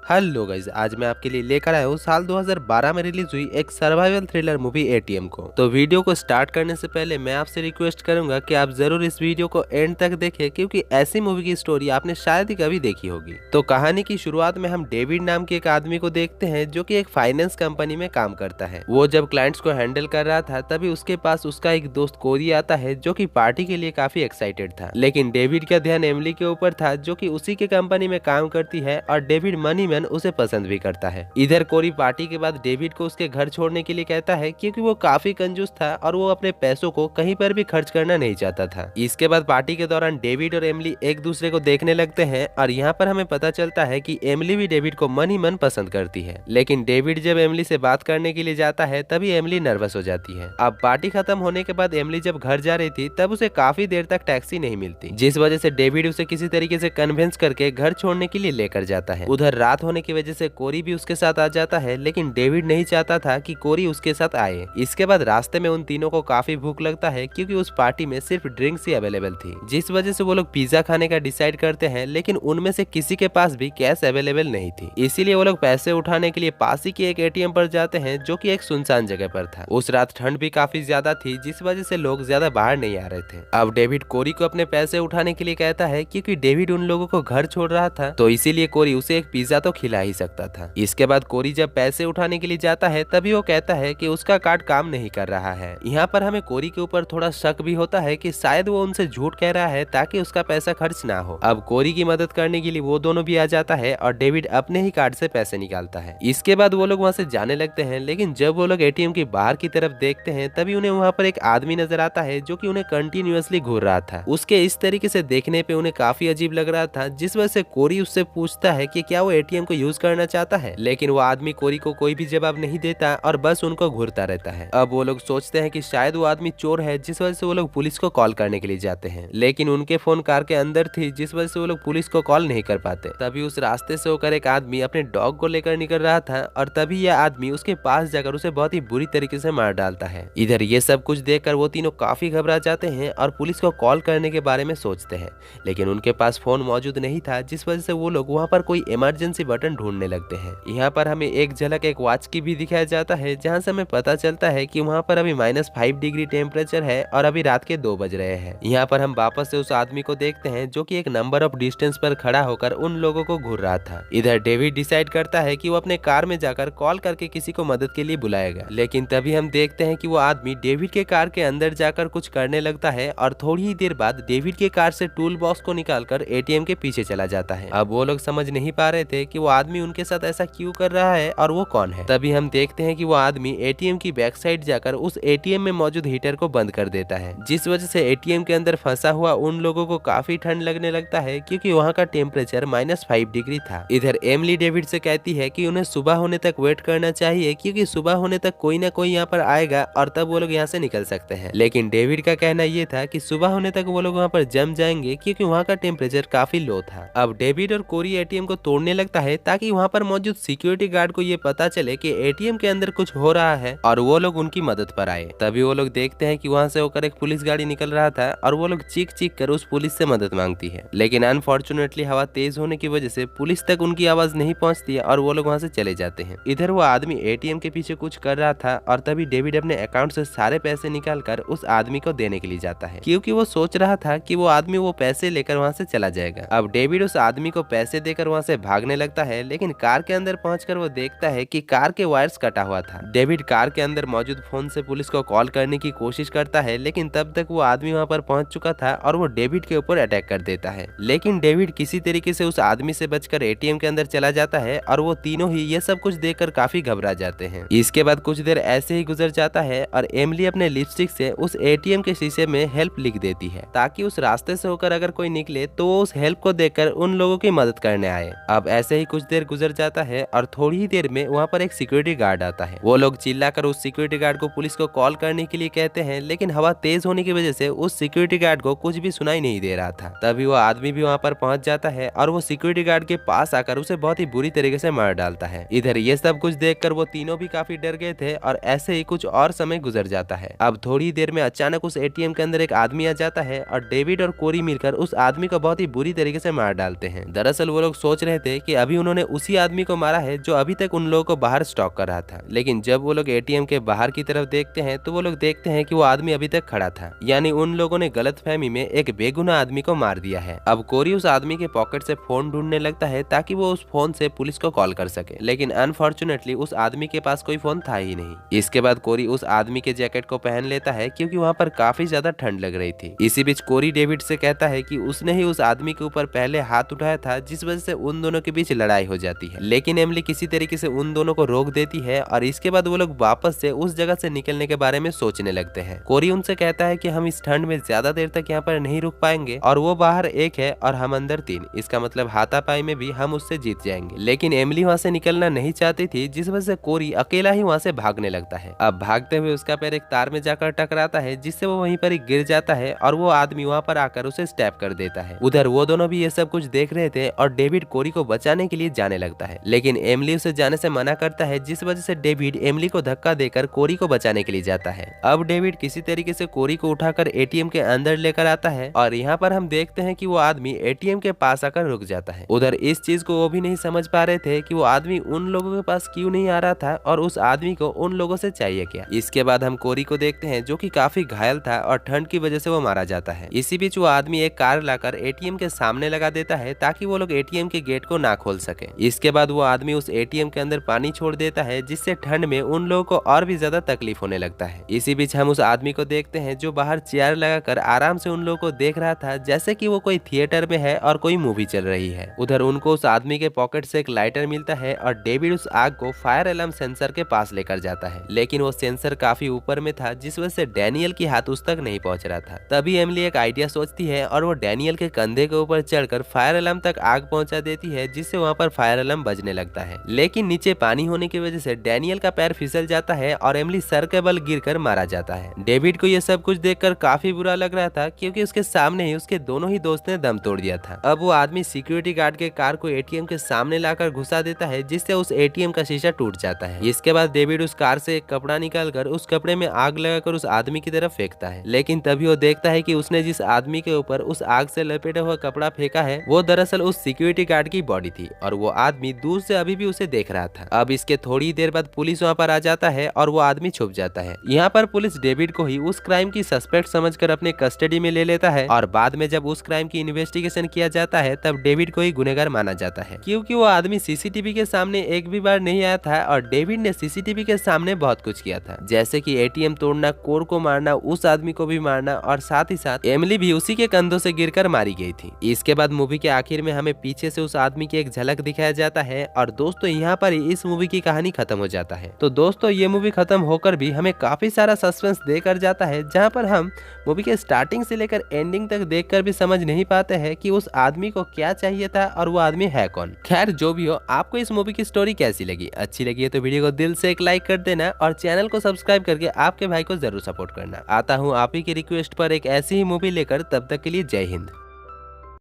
Hello guys, आज मैं आपके लिए लेकर आया हूँ साल 2012 में रिलीज हुई एक सर्वाइवल थ्रिलर मूवी एटीएम को। तो वीडियो को स्टार्ट करने से पहले मैं आपसे रिक्वेस्ट करूंगा कि आप जरूर इस वीडियो को एंड तक देखें, क्योंकि ऐसी मूवी की स्टोरी आपने शायद ही कभी देखी होगी। तो कहानी की शुरुआत में हम डेविड नाम के एक आदमी को देखते हैं जो कि एक फाइनेंस कंपनी में काम करता है। वो जब क्लाइंट्स को हैंडल कर रहा था तभी उसके पास उसका एक दोस्त कोरी आता है जो कि पार्टी के लिए काफी एक्साइटेड था। लेकिन डेविड का ध्यान एमिली के ऊपर था जो कि उसी के कंपनी में काम करती है और डेविड मनी उसे पसंद भी करता है। इधर कोरी पार्टी के बाद डेविड को उसके घर छोड़ने के लिए कहता है क्योंकि वो काफी कंजूस था और वो अपने पैसों को कहीं पर भी खर्च करना नहीं चाहता था। इसके बाद पार्टी के दौरान डेविड और एमिली एक दूसरे को देखने लगते हैं और यहाँ पर हमें पता चलता है कि एमिली भी डेविड को मन ही मन पसंद करती है। लेकिन डेविड जब एमिली से बात करने के लिए जाता है तभी एमिली नर्वस हो जाती है। अब पार्टी खत्म होने के बाद एमिली जब घर जा रही थी तब उसे काफी देर तक टैक्सी नहीं मिलती, जिस वजह से डेविड उसे किसी तरीके से कन्विंस करके घर छोड़ने के लिए लेकर जाता है। उधर रात होने की वजह से कोरी भी उसके साथ आ जाता है, लेकिन डेविड नहीं चाहता था कि कोरी उसके साथ आए। इसके बाद रास्ते में उन तीनों को काफी भूख लगता है क्योंकि उस पार्टी में सिर्फ ड्रिंक्स ही अवेलेबल थी, जिस वजह से वो लोग पिज्जा खाने का डिसाइड करते हैं। लेकिन उनमें से किसी के पास भी कैश अवेलेबल नहीं थी, इसीलिए वो लोग पैसे उठाने के लिए पास ही के एक एटीएम पर जाते हैं जो कि एक सुनसान जगह पर था। उस रात ठंड भी काफी ज्यादा थी, जिस वजह से लोग ज्यादा बाहर नहीं आ रहे थे। अब डेविड कोरी को अपने पैसे उठाने के लिए कहता है क्योंकि डेविड उन लोगों को घर छोड़ रहा था, तो इसीलिए कोरी उसे एक पिज्जा तो खिला ही सकता था। इसके बाद कोरी जब पैसे उठाने के लिए जाता है तभी वो कहता है कि उसका कार्ड काम नहीं कर रहा है। यहाँ पर हमें कोरी के ऊपर थोड़ा शक भी होता है कि शायद वो उनसे झूठ कह रहा है ताकि उसका पैसा खर्च ना हो। अब कोरी की मदद करने के लिए वो दोनों भी आ जाता है और डेविड अपने ही कार्ड से पैसे निकालता है। इसके बाद वो लोग वहाँ से जाने लगते हैं, लेकिन जब वो लोग एटीएम के बाहर की तरफ देखते हैं तभी उन्हें वहाँ पर एक आदमी नजर आता है जो कि उन्हें कंटिन्यूअसली घूर रहा था। उसके इस तरीके से देखने पे उन्हें काफी अजीब लग रहा था, जिस वजह से कोरी उससे पूछता है कि क्या वो एटीएम को यूज करना चाहता है, लेकिन वो आदमी कोरी को कोई भी जवाब नहीं देता और बस उनको घूरता रहता है। अब वो लोग सोचते हैं कि शायद वो आदमी चोर है, जिस वजह से वो लोग पुलिस को कॉल करने के लिए जाते हैं, लेकिन उनके फोन कार के अंदर थी, जिस वजह से वो लोग पुलिस को कॉल नहीं कर पाते। तभी उस रास्ते से होकर एक आदमी अपने डॉग को लेकर निकल रहा था और तभी यह आदमी उसके पास जाकर उसे बहुत ही बुरी तरीके से मार डालता है। इधर ये सब कुछ देखकर वो तीनों काफी घबरा जाते हैं और पुलिस को कॉल करने के बारे में सोचते हैं, लेकिन उनके पास फोन मौजूद नहीं था, जिस वजह से वो लोग वहाँ पर कोई इमरजेंसी बटन ढूंढने लगते हैं। यहाँ पर हमें एक झलक एक वॉच की भी दिखाया जाता है, जहाँ से हमें पता चलता है कि वहाँ पर अभी -5 डिग्री टेम्परेचर है और अभी रात के 2 बज रहे हैं। यहाँ पर हम वापस से उस आदमी को देखते हैं जो कि एक नंबर ऑफ डिस्टेंस पर खड़ा होकर उन लोगों को घूर रहा था। इधर डेविड डिसाइड करता है कि वो अपने कार में जाकर कॉल करके किसी को मदद के लिए बुलाएगा, लेकिन तभी हम देखते हैं कि वो आदमी डेविड के कार के अंदर जाकर कुछ करने लगता है और थोड़ी ही देर बाद डेविड के कार से टूल बॉक्स को निकालकर एटीएम के पीछे चला जाता है। अब वो लोग समझ नहीं पा रहे थे कि वो आदमी उनके साथ ऐसा क्यों कर रहा है और वो कौन है। तभी हम देखते हैं कि वो आदमी एटीएम की बैक साइड जाकर उस एटीएम में मौजूद हीटर को बंद कर देता है, जिस वजह से एटीएम के अंदर फंसा हुआ उन लोगों को काफी ठंड लगने लगता है क्योंकि वहाँ का टेम्परेचर -5 डिग्री था। इधर एमिली डेविड से कहती है कि उन्हें सुबह होने तक वेट करना चाहिए क्योंकि सुबह होने तक कोई ना कोई यहाँ पर आएगा और तब वो लोग यहाँ से निकल सकते हैं। लेकिन डेविड का कहना ये था कि सुबह होने तक वो लोग वहाँ पर जम जाएंगे क्योंकि वहाँ का टेम्परेचर काफी लो था। अब डेविड और कोरी एटीएम को तोड़ने लगता है ताकि वहाँ पर मौजूद सिक्योरिटी गार्ड को ये पता चले कि एटीएम के अंदर कुछ हो रहा है और वो लोग उनकी मदद पर आए। तभी वो लोग देखते हैं कि वहाँ से होकर एक पुलिस गाड़ी निकल रहा था और वो लोग चीख चीख कर उस पुलिस से मदद मांगती है, लेकिन अनफॉर्चुनेटली हवा तेज होने की वजह से पुलिस तक उनकी आवाज नहीं पहुँचती और वो लोग वहाँ से चले जाते हैं। इधर वो आदमी एटीएम के पीछे कुछ कर रहा था और तभी डेविड अपने अकाउंट से सारे पैसे निकाल कर उस आदमी को देने के लिए जाता है, क्योंकि वो सोच रहा था कि वो आदमी वो पैसे लेकर वहाँ से चला जाएगा। अब डेविड उस आदमी को पैसे देकर वहाँ से भागने लगता है, लेकिन कार के अंदर पहुंचकर वो देखता है कि कार के वायर्स कटा हुआ था। डेविड कार के अंदर मौजूद फोन से पुलिस को कॉल करने की कोशिश करता है, लेकिन तब तक वो आदमी वहाँ पर पहुंच चुका था और वो डेविड के ऊपर अटैक कर देता है। लेकिन डेविड किसी तरीके से उस आदमी से बचकर एटीएम के अंदर चला जाता है और वो तीनों ही ये सब कुछ देखकर काफी घबरा जाते हैं। इसके बाद कुछ देर ऐसे ही गुजर जाता है और एमिली अपने लिपस्टिक से उस एटीएम के शीशे में हेल्प लिख देती है ताकि उस रास्ते से होकर अगर कोई निकले तो वो उस हेल्प को देखकर उन लोगों की मदद करने आए। अब ऐसे ही कुछ देर गुजर जाता है और थोड़ी ही देर में वहाँ पर एक सिक्योरिटी गार्ड आता है। वो लोग चिल्लाकर उस सिक्योरिटी गार्ड को पुलिस को कॉल करने के लिए कहते हैं, लेकिन हवा तेज होने की वजह से उस सिक्योरिटी गार्ड को कुछ भी सुनाई नहीं दे रहा था। तभी वो आदमी भी वहाँ पर पहुंच जाता है और वो सिक्योरिटी गार्ड के पास आकर उसे बहुत ही बुरी तरीके से मार डालता है। इधर ये सब कुछ देखकर वो तीनों भी काफी डर गए थे और ऐसे ही कुछ और समय गुजर जाता है। अब थोड़ी देर में अचानक उस एटीएम के अंदर एक आदमी आ जाता है और डेविड और कोरी मिलकर उस आदमी को बहुत ही बुरी तरीके से मार डालते हैं। दरअसल वो लोग सोच रहे थे कि अभी भी उन्होंने उसी आदमी को मारा है जो अभी तक उन लोगों को बाहर स्टॉक कर रहा था। लेकिन जब वो लोग एटीएम के बाहर की तरफ देखते हैं तो वो लोग देखते हैं कि वो आदमी अभी तक खड़ा था, यानी उन लोगों ने गलतफहमी में एक बेगुनाह आदमी को मार दिया है। अब कोरी उस आदमी के पॉकेट से फोन ढूंढने लगता है ताकि वो उस फोन से पुलिस को कॉल कर सके, लेकिन अनफॉर्चुनेटली उस आदमी के पास कोई फोन था ही नहीं। इसके बाद कोरी उस आदमी के जैकेट को पहन लेता है क्योंकि वहाँ पर काफी ज्यादा ठंड लग रही थी। इसी बीच कोरी डेविड से कहता है कि उसने ही उस आदमी के ऊपर पहले हाथ उठाया था, जिस वजह से उन दोनों के बीच लड़ाई हो जाती है। लेकिन एमिली किसी तरीके से उन दोनों को रोक देती है और इसके बाद वो लोग वापस से उस जगह से निकलने के बारे में सोचने लगते हैं। कोरी उनसे कहता है कि हम इस ठंड में ज्यादा देर तक यहाँ पर नहीं रुक पाएंगे और वो बाहर एक है और हम अंदर 3, इसका मतलब हाथापाई में भी हम उससे जीत जाएंगे। लेकिन एमिली वहाँ से निकलना नहीं चाहती थी, जिस वजह से कोरी अकेला ही वहाँ से भागने लगता है। अब भागते हुए उसका पैर एक तार में जाकर टकराता है, जिससे वो वहीं पर ही गिर जाता है और वो आदमी वहाँ पर आकर उसे स्टैप कर देता है। उधर वो दोनों भी ये सब कुछ देख रहे थे और डेविड कोरी को बचाने के लिए जाने लगता है, लेकिन एमिली उसे जाने से मना करता है, जिस वजह से डेविड एमिली को धक्का देकर कोरी को बचाने के लिए जाता है। अब डेविड किसी तरीके से कोरी को उठाकर एटीएम के अंदर लेकर आता है और यहाँ पर हम देखते हैं कि वो आदमी एटीएम के पास आकर रुक जाता है। उधर इस चीज को वो भी नहीं समझ पा रहे थे कि वो आदमी उन लोगों के पास क्यों नहीं आ रहा था और उस आदमी को उन लोगों से चाहिए क्या। इसके बाद हम कोरी को देखते हैं जो कि काफी घायल था और ठंड की वजह से वो मारा जाता है। इसी बीच वो आदमी एक कार लाकर एटीएम के सामने लगा देता है ताकि वो लोग एटीएम के गेट को ना खोल सके। इसके बाद वो आदमी उस एटीएम के अंदर पानी छोड़ देता है, जिससे ठंड में उन लोगों को और भी ज्यादा तकलीफ होने लगता है। इसी बीच हम उस आदमी को देखते हैं जो बाहर चेयर लगाकर आराम से उन लोगों को देख रहा था, जैसे कि वो कोई थिएटर में है और कोई मूवी चल रही है। उधर उनको उस आदमी के पॉकेट से एक लाइटर मिलता है और डेविड उस आग को फायर अलार्म सेंसर के पास लेकर जाता है, लेकिन वो सेंसर काफी ऊपर में था, जिस वजह से डैनियल की हाथ उस तक नहीं पहुंच रहा था। तभी एमिली एक आइडिया सोचती है और वो डैनियल के कंधे के ऊपर चढ़कर फायर अलार्म तक आग पहुंचा देती है, जिससे वहां पर फायर अलार्म बजने लगता है। लेकिन नीचे पानी होने की वजह से डैनियल का पैर फिसल जाता है और एमिली सर के बल गिरकर मारा जाता है। डेविड को यह सब कुछ देखकर काफी बुरा लग रहा था क्योंकि उसके सामने ही उसके दोनों ही दोस्त ने दम तोड़ दिया था। अब वो आदमी सिक्योरिटी गार्ड के कार को एटीएम के सामने लाकर घुसा देता है, जिससे उस एटीएम का शीशा टूट जाता है। इसके बाद डेविड उस कार से एक कपड़ा निकालकर उस कपड़े में आग लगाकर उस आदमी की तरफ फेंकता है, लेकिन तभी वो देखता है कि उसने जिस आदमी के ऊपर उस आग से लपेटा हुआ कपड़ा फेंका है वो दरअसल उस सिक्योरिटी गार्ड की बॉडी थी और वो आदमी दूर से अभी भी उसे देख रहा था। अब इसके थोड़ी देर बाद पुलिस वहाँ पर आ जाता है और वो आदमी छुप जाता है। यहाँ पर पुलिस डेविड को ही उस क्राइम की सस्पेक्ट समझकर अपने कस्टडी में ले लेता है और बाद में जब उस क्राइम की इन्वेस्टिगेशन किया जाता है तब डेविड को ही गुनहगार माना जाता है, क्योंकि वो आदमी सीसीटीवी के सामने एक भी बार नहीं आया था और डेविड ने सीसीटीवी के सामने बहुत कुछ किया था, जैसे कि एटीएम तोड़ना, कोर को मारना, उस आदमी को भी मारना और साथ ही साथ एमिली भी उसी के कंधों से गिरकर मारी गई थी। इसके बाद मूवी के आखिर में हमें पीछे से उस आदमी की एक झलक दिखाया जाता है और दोस्तों यहाँ पर ही इस मूवी की कहानी खत्म हो जाता है। तो दोस्तों ये मूवी खत्म होकर भी हमें काफी सारा सस्पेंस देकर जाता है, जहाँ पर हम मूवी के स्टार्टिंग से लेकर एंडिंग तक देखकर भी समझ नहीं पाते हैं कि उस आदमी को क्या चाहिए था और वो आदमी है कौन। खैर जो भी हो, आपको इस मूवी की स्टोरी कैसी लगी? अच्छी लगी है तो वीडियो को दिल से एक लाइक कर देना और चैनल को सब्सक्राइब करके आपके भाई को जरूर सपोर्ट करना। आता हूँ आप ही की रिक्वेस्ट पर एक ऐसी ही मूवी लेकर, तब तक के लिए जय हिंद।